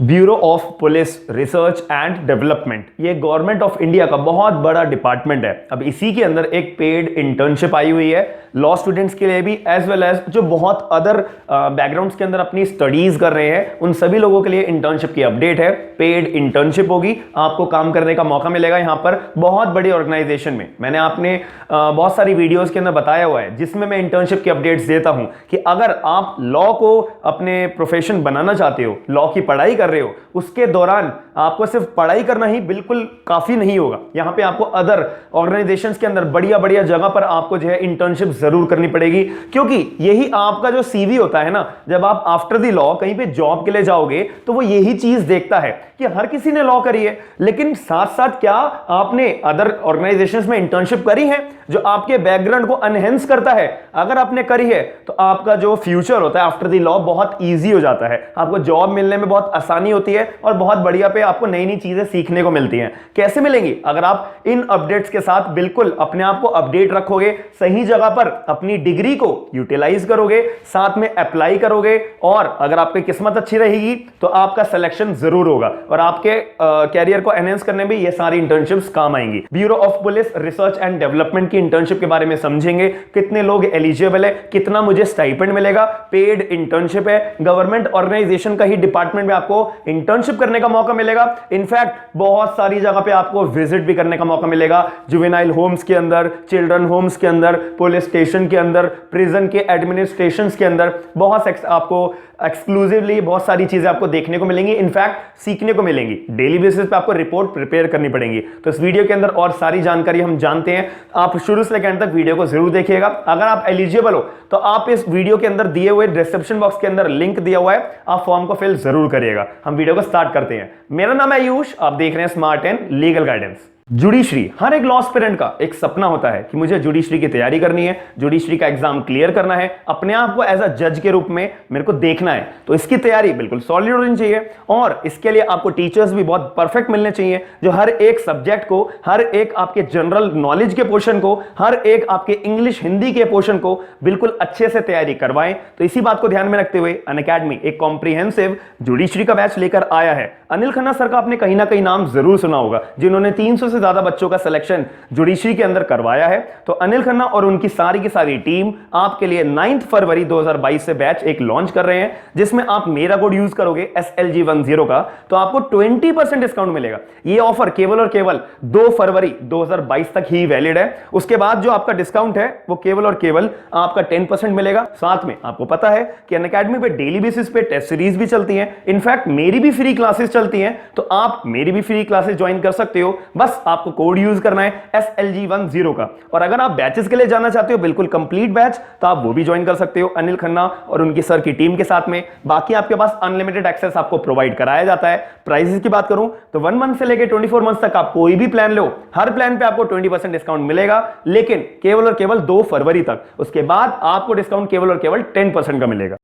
Bureau of police research and development, ये government of India का बहुत बड़ा डिपार्टमेंट है। अब इसी के अंदर एक पेड इंटर्नशिप आई हुई है लॉ स्टूडेंट्स के लिए भी, एज वेल एज जो बहुत अदर बैकग्राउंड्स के अंदर अपनी स्टडीज कर रहे हैं उन सभी लोगों के लिए इंटर्नशिप की अपडेट है। पेड इंटर्नशिप होगी, आपको काम करने का मौका मिलेगा यहां पर बहुत बड़ी ऑर्गेनाइजेशन में। मैंने आपने बहुत सारी वीडियोस के अंदर बताया हुआ है जिसमें मैं इंटर्नशिप की अपडेट्स देता हूं कि अगर आप लॉ को अपने प्रोफेशन बनाना चाहते हो, लॉ की पढ़ाई कर रहे हो, उसके दौरान आपको सिर्फ पढ़ाई करना ही बिल्कुल काफी नहीं होगा। यहां पे आपको अदर ऑर्गेनाइजेशंस के अंदर बढ़िया बढ़िया जगह पर आपको जो है इंटर्नशिप जरूर करनी पड़ेगी, क्योंकि यही आपका जो सीवी होता है ना, जब आप आफ्टर द लॉ कहीं पे जॉब के लिए जाओगे तो वो यही चीज देखता है कि हर किसी ने लॉ करी है, लेकिन साथ साथ क्या आपने अदर ऑर्गेनाइजेशंस में इंटर्नशिप करी है जो आपके बैकग्राउंड को एनहेंस करता है। अगर आपने करी है तो आपका जो फ्यूचर होता है आफ्टर द लॉ बहुत ईजी हो जाता है, आपको जॉब मिलने में बहुत आसानी होती है और बहुत बढ़िया पे आपको नई नई चीजें सीखने को मिलती हैं। कैसे मिलेंगी? अगर आप इन अपडेट्स के साथ बिल्कुल अपने आप को अपडेट रखोगे, सही जगह पर अपनी डिग्री को यूटिलाइज करोगे, साथ में अप्लाई करोगे, और अगर आपकी किस्मत अच्छी रहेगी तो आपका सिलेक्शन जरूर होगा और आपके कैरियर को एनहेंस करने में ये सारी इंटर्नशिप्स काम आएंगी। Bureau of police research and development की इंटर्नशिप के बारे में समझेंगे, कितने लोग एलिजिबल है, कितना मुझे स्टाइपेंड मिलेगा, पेड इंटर्नशिप है, गवर्नमेंट ऑर्गेनाइजेशन का ही डिपार्टमेंट में आपको इंटर्नशिप करने का मौका मिलेगा। इनफैक्ट बहुत सारी जगह पे आपको विजिट भी करने का मौका मिलेगा, जुवेनाइल होम्स के अंदर, चिल्ड्रन होम्स के अंदर, पुलिस स्टेशन के अंदर, प्रिजन के एडमिनिस्ट्रेशन के अंदर, बहुत आपको एक्सक्लूसिवली बहुत सारी चीजें आपको देखने को मिलेंगी, इनफैक्ट सीखने को मिलेंगी। डेली बेसिस पे आपको रिपोर्ट प्रिपेयर करनी पड़ेगी। तो इस वीडियो के अंदर और सारी जानकारी हम जानते हैं, आप शुरू से लेकर अंत तक वीडियो को जरूर देखिएगा। अगर आप एलिजिबल हो तो आप इस वीडियो के अंदर दिए हुए डिस्क्रिप्शन बॉक्स के अंदर लिंक दिया हुआ है, आप फॉर्म को फिल जरूर करिएगा। हम वीडियो को स्टार्ट करते हैं। मेरा नाम है आयुष, आप देख रहे हैं smart and legal guidance. Judiciary, हर एक लॉ एस्पिरेंट का एक सपना होता है कि मुझे जुडिशरी की तैयारी करनी है, जुडिशरी का एग्जाम क्लियर करना है, अपने आप को एज अ जज के रूप में मेरे को देखना है। तो इसकी तैयारी बिल्कुल सॉलिड होनी चाहिए और इसके लिए आपको टीचर्स भी बहुत परफेक्ट मिलने चाहिए जो हर एक सब्जेक्ट को, हर एक आपके जनरल नॉलेज के पोर्शन को, हर एक आपके इंग्लिश हिंदी के पोर्शन को बिल्कुल अच्छे से तैयारी करवाएं। तो इसी बात को ध्यान में रखते हुए अनअकैडमी एक कॉम्प्रिहेंसिव जुडिशरी का बैच लेकर आया है। अनिल खन्ना सर का आपने कहीं ना कहीं नाम जरूर सुना होगा, जिन्होंने 300 से ज्यादा बच्चों का सिलेक्शन जुडिशरी के अंदर करवाया है। तो अनिल खन्ना और उनकी सारी की सारी टीम आपके लिए 9 फरवरी 2022 से बैच एक लॉन्च कर रहे हैं, जिसमें आप मेरा कोड यूज करोगे SLG10 का तो आपको 20% डिस्काउंट मिलेगा। यह ऑफर केवल और केवल 2 फरवरी 2022 तक ही वैलिड है। उसके बाद जो आपका डिस्काउंट है वो केवल और केवल आपका 10% मिलेगा। साथ में आपको पता है कि अनअकैडमी पे डेली बेसिस पे टेस्ट सीरीज भी चलती हैं, इनफैक्ट मेरी भी फ्री क्लासेस चलती हैं, तो आप मेरी भी फ्री क्लासेस ज्वाइन कर सकते हो। बस आपको कोड यूज करना है SLG10 का। और अगर आप बैचेस के लिए जाना चाहते हो बिल्कुल कंप्लीट बैच, तो आप वो भी ज्वाइन कर सकते हो अनिल खन्ना और उनकी सर की टीम के साथ में। बाकी आपके पास अनलिमिटेड एक्सेस आपको प्रोवाइड कराया जाता है। प्राइसेस की बात करूं तो 1 मंथ से लेकर 24 मंथ तक आप कोई भी प्लान लो, हर प्लान पे आपको 20% डिस्काउंट मिलेगा, लेकिन केवल और केवल 2 फरवरी तक। उसके बाद आपको डिस्काउंट केवल और केवल 10% का मिलेगा।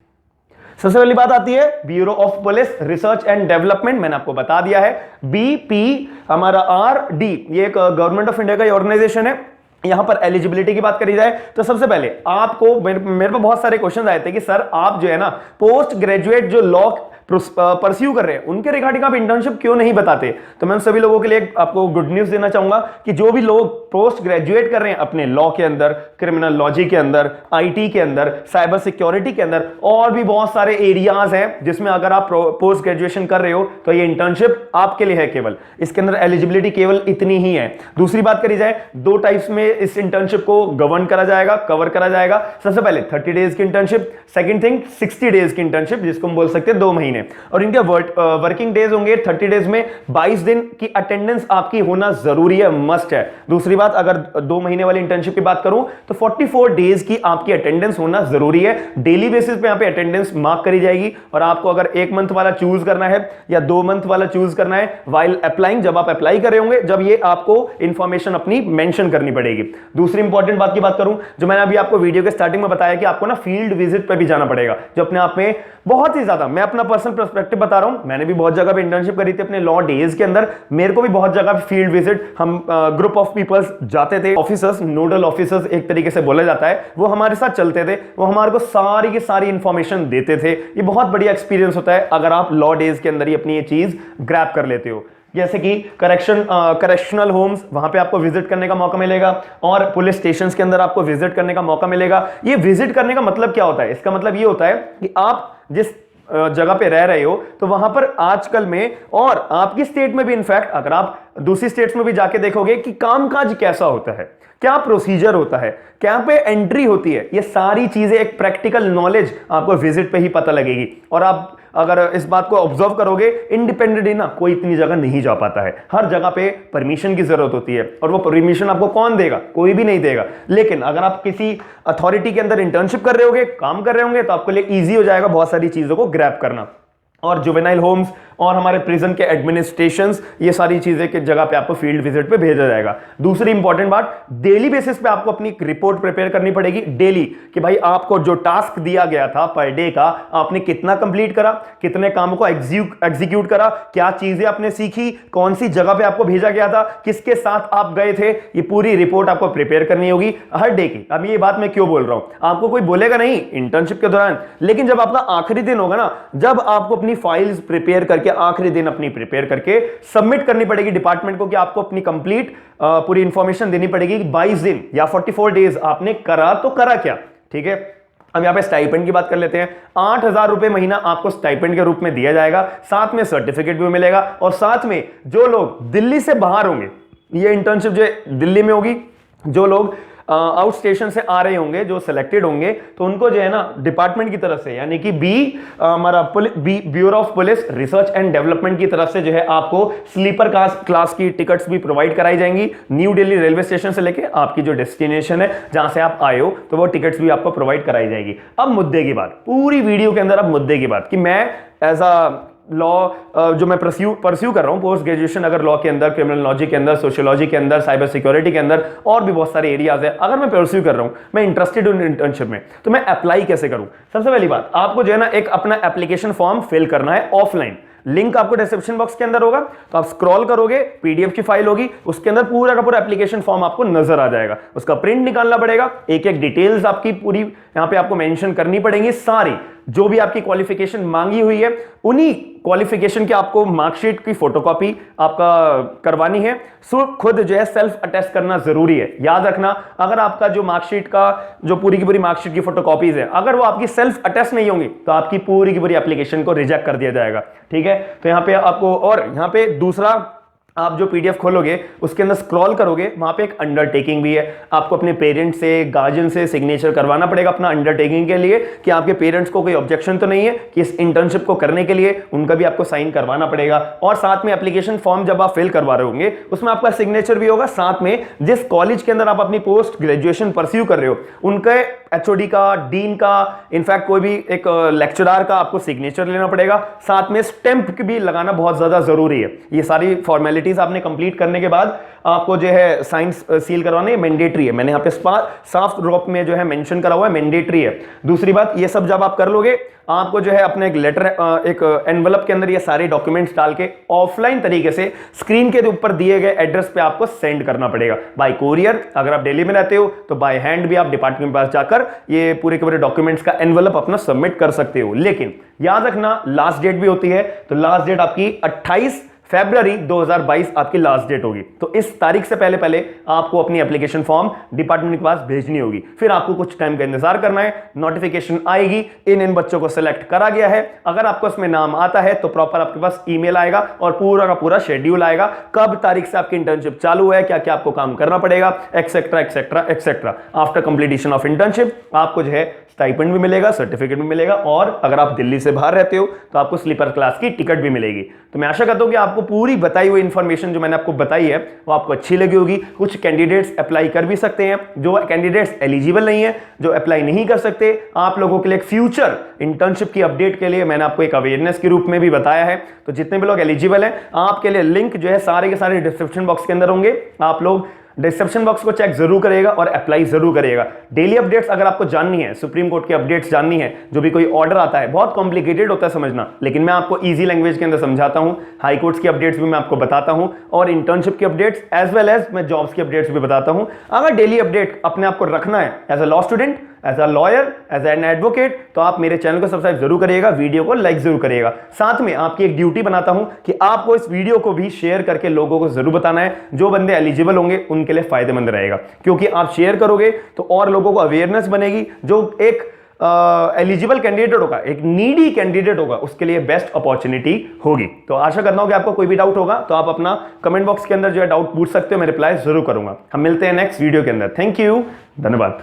सबसे पहली बात आती है bureau of police research and development. मैंने आपको बता दिया है BP हमारा RD, ये एक गवर्नमेंट ऑफ इंडिया का ऑर्गेनाइजेशन है। यहां पर एलिजिबिलिटी की बात करी जाए तो सबसे पहले आपको मेरे पे बहुत सारे क्वेश्चन आए थे कि सर आप जो है ना पोस्ट ग्रेजुएट जो लॉ परस्यू कर रहे हैं उनके रिगार्डिंग आप इंटर्नशिप क्यों नहीं बताते। तो मैं सभी लोगों के लिए आपको गुड न्यूज देना चाहूंगा कि जो भी लोग पोस्ट ग्रेजुएट कर रहे हैं अपने लॉ के अंदर, क्रिमिनोलॉजी के अंदर, IT के अंदर, साइबर सिक्योरिटी के अंदर, और भी बहुत सारे एरियाज हैं जिसमें अगर आप पोस्ट ग्रेजुएशन कर रहे हो तो ये इंटर्नशिप आपके लिए है। केवल इसके अंदर एलिजिबिलिटी केवल इतनी ही है। दूसरी बात करी जाए, 2 टाइप्स में इस इंटर्नशिप को गवर्न करा जाएगा, कवर करा जाएगा। सबसे पहले 30 डेज की इंटर्नशिप, सेकंड थिंग 60 डेज की इंटर्नशिप, जिसको हम बोल सकते हैं 2 महीने। और इनके वर्किंग डेज होंगे 30 डेज में 22 दिन की अटेंडेंस आपकी होना जरूरी है, मस्ट है। दूसरी बात, अगर 2 महीने वाली इंटर्नशिप की बात करूं तो 44 डेज की आपकी अटेंडेंस होना जरूरी है। डेली बेसिस पे यहां पे अटेंडेंस मार्क करी जाएगी और आपको अगर 1 मंथ वाला चूज करना है या 2 मंथ वाला चूज करना है, वाइल अप्लाइंग, जब आप अप्लाई कर रहे होंगे, जब ये आपको इंफॉर्मेशन अपनी मेंशन करनी पड़ेगी। दूसरी इंपॉर्टेंट बात की बात करूं, जो मैंने अभी आपको वीडियो के स्टार्टिंग में बताया कि आपको ना फील्ड विजिट पे भी जाना पड़ेगा, जो अपने आप में बहुत ही ज्यादा, मैं अपना पर्सनल पर्सपेक्टिव बता रहा हूं, मैंने भी बहुत जगह पे इंटर्नशिप करी थी अपने लॉ डेज के अंदर। मेरे को भी बहुत जगह पे फील्ड विजिट, हम ग्रुप ऑफ पीपल्स जाते थे, ऑफिसर्स, नोडल ऑफिसर्स एक तरीके से बोला जाता है, वो हमारे साथ चलते थे, वो हमारे को सारी की सारी इंफॉर्मेशन देते थे। ये बहुत बढ़िया एक्सपीरियंस होता है अगर आप लॉ डेज के अंदर ही अपनी ये चीज ग्रैब कर लेते हो। जैसे कि करेक्शनल होम्स, वहां पे आपको विजिट करने का मौका मिलेगा, और पुलिस स्टेशंस के अंदर आपको विजिट करने का मौका मिलेगा। ये विजिट करने का मतलब क्या होता है? इसका मतलब ये होता है कि आप जिस जगह पे रह रहे हो तो वहां पर आजकल में, और आपकी स्टेट में भी इनफैक्ट अगर आप दूसरी स्टेट्स में भी जाके देखोगे कि कामकाज कैसा होता है, क्या प्रोसीजर होता है, क्या पे एंट्री होती है, ये सारी चीजें एक प्रैक्टिकल नॉलेज आपको विजिट पे ही पता लगेगी। और आप अगर इस बात को ऑब्जर्व करोगे, इंडिपेंडेंटली ना कोई इतनी जगह नहीं जा पाता है, हर जगह पे परमिशन की जरूरत होती है, और वो परमिशन आपको कौन देगा? कोई भी नहीं देगा। लेकिन अगर आप किसी अथॉरिटी के अंदर इंटर्नशिप कर रहे होगे, काम कर रहे होंगे, तो आपके लिए ईजी हो जाएगा बहुत सारी चीजों को ग्रैब करना। और जुवेनाइल होम्स और हमारे प्रिजन के एडमिनिस्ट्रेशंस, ये सारी चीजें की जगह पे आपको फील्ड विजिट पे भेजा जाएगा। दूसरी इंपॉर्टेंट बात, डेली बेसिस पे आपको अपनी रिपोर्ट प्रिपेयर करनी पड़ेगी डेली, कि भाई आपको जो टास्क दिया गया था पर डे का, आपने कितना कंप्लीट करा, कितने कामों को एग्जीक्यूट करा, क्या चीजें आपने सीखी, कौन सी जगह पे आपको भेजा गया था, किसके साथ आप गए थे, ये पूरी रिपोर्ट आपको प्रिपेयर करनी होगी हर डे की। अब ये बात मैं क्यों बोल रहा हूं, आपको कोई बोलेगा नहीं इंटर्नशिप के दौरान, लेकिन जब आपका आखिरी दिन होगा ना, जब आपको अपनी फाइल्स प्रिपेयर करके आखिरी दिन अपनी प्रिपेयर करके सबमिट करनी पड़ेगी डिपार्टमेंट को, कि आपको अपनी कंप्लीट पूरी इंफॉर्मेशन देनी पड़ेगी कि 22 दिन या 44 डेज आपने करा तो करा क्या। ठीक है, अब यहां पे स्टाइपेंड की बात कर लेते हैं। 8,000 रुपए महीना आपको स्टाइपेंड के रूप में दिया जाएगा, साथ में सर्टिफिकेट भी मिलेगा, और साथ में जो लोग दिल्ली से बाहर होंगे, ये इंटर्नशिप जो दिल्ली में होगी, जो लोग आउट स्टेशन से आ रहे होंगे, जो सिलेक्टेड होंगे, तो उनको जो है ना डिपार्टमेंट की तरफ से, यानी कि हमारा bureau of police research and development की तरफ से जो है आपको स्लीपर क्लास की टिकट्स भी प्रोवाइड कराई जाएंगी। न्यू दिल्ली रेलवे स्टेशन से लेके आपकी जो डेस्टिनेशन है, जहां से आप आए हो, तो वो टिकट्स भी आपको प्रोवाइड कराई जाएगी। अब मुद्दे की बात, पूरी वीडियो के अंदर अब मुद्दे की बात, कि मैं एज अ लॉ जो मैं परस्यू कर रहा हूं पोस्ट ग्रेजुएशन, अगर लॉ के अंदर, क्रिमिनोलॉजी के अंदर, सोशियोलॉजी के अंदर, साइबर सिक्योरिटी के अंदर, और भी बहुत सारे एरियाज है, अगर मैं परस्यू कर रहा हूं, मैं इंटरेस्टेड हूं इंटर्नशिप में, तो मैं अप्लाई कैसे करूं? सबसे पहली बात, आपको जो है ना एक अपना एप्लीकेशन फॉर्म फिल करना है ऑफलाइन। लिंक आपको डिस्क्रिप्शन बॉक्स के अंदर होगा, तो आप स्क्रॉल करोगे, पीडीएफ की फाइल होगी, उसके अंदर पूरा का पूरा एप्लीकेशन फॉर्म आपको नजर आ जाएगा। उसका प्रिंट निकालना पड़ेगा, एक एक डिटेल्स आपकी पूरी यहां पे आपको मेंशन करनी पड़ेंगी, सारी जो भी आपकी क्वालिफिकेशन मांगी हुई है, उन्हीं क्वालिफिकेशन की आपको मार्कशीट की फोटोकॉपी आपका करवानी है। सो खुद जो है सेल्फ अटेस्ट करना जरूरी है। याद रखना, अगर आपका जो मार्कशीट का जो पूरी की पूरी मार्कशीट की फोटोकॉपीज है, अगर वो आपकी सेल्फ अटेस्ट नहीं होंगी, तो आपकी पूरी की पूरी एप्लीकेशन को रिजेक्ट कर दिया जाएगा। ठीक है, तो यहां पे आपको, और यहां पे दूसरा, आप जो पीडीएफ खोलोगे उसके अंदर स्क्रॉल करोगे, वहां पे एक अंडरटेकिंग भी है। आपको अपने पेरेंट्स से, गार्जियन से सिग्नेचर करवाना पड़ेगा अपना अंडरटेकिंग के लिए, कि आपके पेरेंट्स को कोई ऑब्जेक्शन तो नहीं है कि इस इंटर्नशिप को करने के लिए, उनका भी आपको साइन करवाना पड़ेगा। और साथ में एप्लीकेशन फॉर्म जब आप फिल करवा रहे होंगे, उसमें आपका सिग्नेचर भी होगा। साथ में जिस कॉलेज के अंदर आप अपनी पोस्ट ग्रेजुएशन परस्यू कर रहे हो, उनके एचओडी का, डीन का, इनफैक्ट कोई भी एक लेक्चरर का आपको सिग्नेचर लेना पड़ेगा। साथ में स्टैंप भी लगाना बहुत ज्यादा जरूरी है। ये सारी फॉर्मेलिटीज आपने कंप्लीट करने के बाद आपको जो है साइन सील करवाना, मैंडेटरी है। मैंने यहाँ पे साफ ड्रॉप में जो है मेंशन करा हुआ है, मैंडेटरी है। दूसरी बात, ये सब जब आप कर लोगे, आपको जो है अपने एक लेटर, एक एनवलप के अंदर ये सारे डॉक्यूमेंट्स डाल के ऑफलाइन तरीके से स्क्रीन के ऊपर दिए गए एड्रेस पे आपको सेंड करना पड़ेगा। बाय कोरियर, अगर आप दिल्ली में रहते हो तो बाय हैंड भी आप डिपार्टमेंट के पास जाकर ये पूरे के पूरे डॉक्यूमेंट्स का एनवलप अपना सबमिट कर सकते हो। लेकिन याद रखना, लास्ट डेट भी होती है, तो लास्ट डेट आपकी 28 फरवरी 2022 आपकी लास्ट डेट होगी। तो इस तारीख से पहले पहले आपको अपनी एप्लीकेशन फॉर्म डिपार्टमेंट के पास भेजनी होगी। फिर आपको कुछ टाइम का इंतजार करना है, नोटिफिकेशन आएगी, इन बच्चों को सिलेक्ट करा गया है। अगर आपको इसमें नाम आता है तो प्रॉपर आपके पास ईमेल आएगा और पूरा का पूरा शेड्यूल आएगा, कब तारीख से आपकी इंटर्नशिप चालू है, क्या क्या आपको काम करना पड़ेगा, etcetera etcetera etcetera. After completion of internship आपको जो है स्टाइपेंड भी मिलेगा, सर्टिफिकेट भी मिलेगा, और अगर आप दिल्ली से बाहर रहते हो तो आपको स्लीपर क्लास की टिकट भी मिलेगी। तो मैं आशा करता हूं कि आपको पूरी बताई हुई इंफॉर्मेशन जो मैंने आपको बताई है वो आपको अच्छी लगी होगी। कुछ कैंडिडेट्स अप्लाई कर भी सकते हैं, जो कैंडिडेट्स एलिजिबल नहीं है, जो अप्लाई नहीं कर सकते, आप लोगों के लिए फ्यूचर इंटर्नशिप की अपडेट के लिए मैंने आपको एक अवेयरनेस के रूप में भी बताया है। तो जितने भी लोग एलिजिबल हैं, आपके लिए लिंक जो है सारे के सारे डिस्क्रिप्शन बॉक्स के अंदर होंगे। आप लोग डिस्क्रिप्शन बॉक्स को चेक जरूर करिएगा और अप्लाई जरूर करिएगा। डेली अपडेट्स अगर आपको जाननी है, सुप्रीम कोर्ट की अपडेट्स जाननी है, जो भी कोई ऑर्डर आता है, बहुत कॉम्प्लिकेटेड होता है समझना, लेकिन मैं आपको इजी लैंग्वेज के अंदर समझाता हूं। हाई कोर्ट्स की अपडेट्स भी मैं आपको बताता हूं और इंटर्नशिप की अपडेट्स एज वेल एज मैं जॉब्स की अपडेट्स भी बताता हूं। अगर डेली अपडेट अपने आप को रखना है as a law student, as a lawyer, as an advocate, तो आप मेरे चैनल को सब्सक्राइब जरूर करिएगा, वीडियो को लाइक जरूर करिएगा। साथ में आपकी एक ड्यूटी बनाता हूं कि आपको इस वीडियो को भी शेयर करके लोगों को जरूर बताना है। जो बंदे एलिजिबल होंगे उनके लिए फायदेमंद रहेगा, क्योंकि आप शेयर करोगे तो और लोगों को अवेयरनेस बनेगी। जो एक एलिजिबल कैंडिडेट होगा, एक नीडी कैंडिडेट होगा, उसके लिए बेस्ट अपॉर्चुनिटी होगी। तो आशा करता हूं कि आपको कोई भी डाउट होगा तो आप अपना कमेंट बॉक्स के अंदर जो है डाउट पूछ सकते हो, मैं रिप्लाई जरूर करूंगा। हम मिलते हैं नेक्स्ट वीडियो के अंदर। थैंक यू, धन्यवाद।